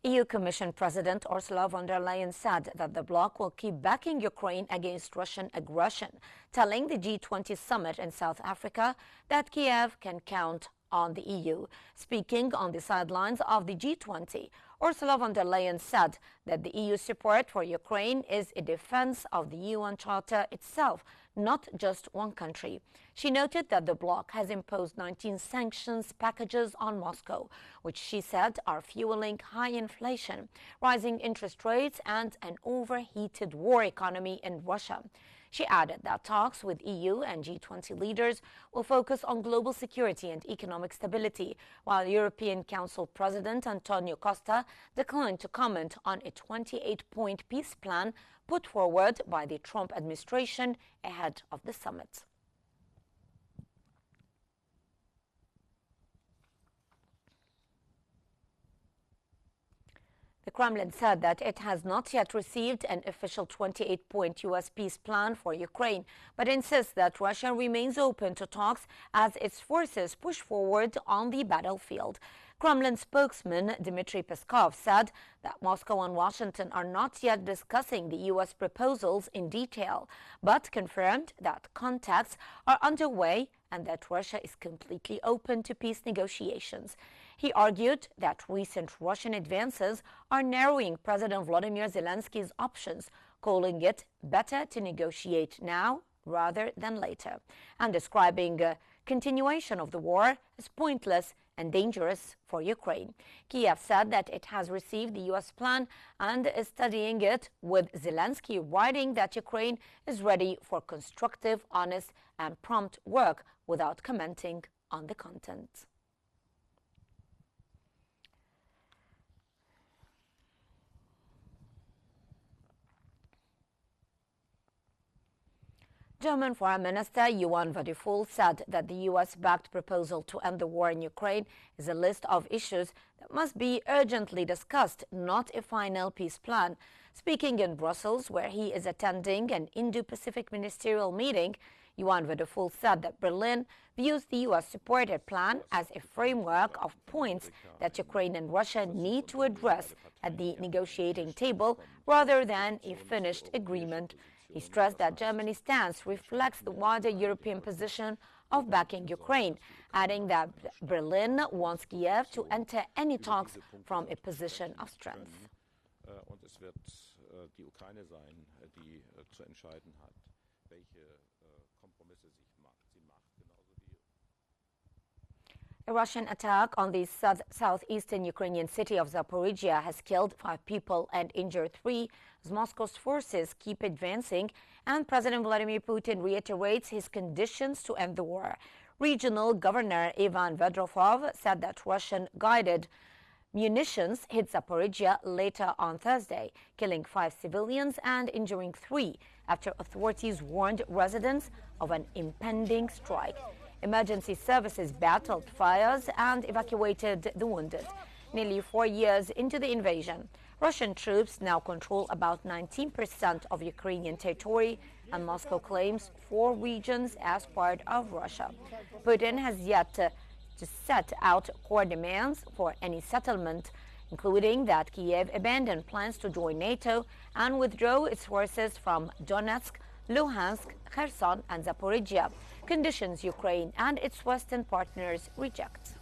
EU Commission President Ursula von der Leyen said that the bloc will keep backing Ukraine against Russian aggression, telling the G20 summit in South Africa that Kiev can count on the EU. Speaking on the sidelines of the G20, Ursula von der Leyen said that the EU support for Ukraine is a defense of the UN Charter itself, not just one country. She noted that the bloc has imposed 19 sanctions packages on Moscow, which she said are fueling high inflation, rising interest rates, and an overheated war economy in Russia. She added that talks with EU and G20 leaders will focus on global security and economic stability, while European Council President Antonio Costa declined to comment on a 28-point peace plan put forward by the Trump administration ahead of the summit. The Kremlin said that it has not yet received an official 28-point U.S. peace plan for Ukraine, but insists that Russia remains open to talks as its forces push forward on the battlefield. Kremlin spokesman Dmitry Peskov said that Moscow and Washington are not yet discussing the U.S. proposals in detail, but confirmed that contacts are underway and that Russia is completely open to peace negotiations. He argued that recent Russian advances are narrowing President Volodymyr Zelensky's options, calling it better to negotiate now rather than later, and describing a continuation of the war as pointless and dangerous for Ukraine. Kiev said that it has received the U.S. plan and is studying it, with Zelensky writing that Ukraine is ready for constructive, honest, and prompt work without commenting on the content. German Foreign Minister Johann Wadephul said that the U.S.-backed proposal to end the war in Ukraine is a list of issues that must be urgently discussed, not a final peace plan. Speaking in Brussels, where he is attending an Indo-Pacific ministerial meeting, Johann Wadephul said that Berlin views the U.S.-supported plan as a framework of points that Ukraine and Russia need to address at the negotiating table rather than a finished agreement. He stressed that Germany's stance reflects the wider European position of backing Ukraine, adding that Berlin wants Kiev to enter any talks from a position of strength. A Russian attack on the southeastern Ukrainian city of Zaporizhia has killed 5 people and injured 3 as Moscow's forces keep advancing, and President Vladimir Putin reiterates his conditions to end the war. Regional Governor Ivan Vedrofov said that Russian-guided munitions hit Zaporizhia later on Thursday, killing 5 civilians and injuring 3 after authorities warned residents of an impending strike. Emergency services battled fires and evacuated the wounded. Nearly 4 years into the invasion, Russian troops now control about 19% of Ukrainian territory, and Moscow claims 4 regions as part of Russia. Putin has yet to set out core demands for any settlement, including that Kiev abandon plans to join NATO and withdraw its forces from Donetsk, Luhansk, Kherson, and Zaporizhia, conditions Ukraine and its Western partners reject.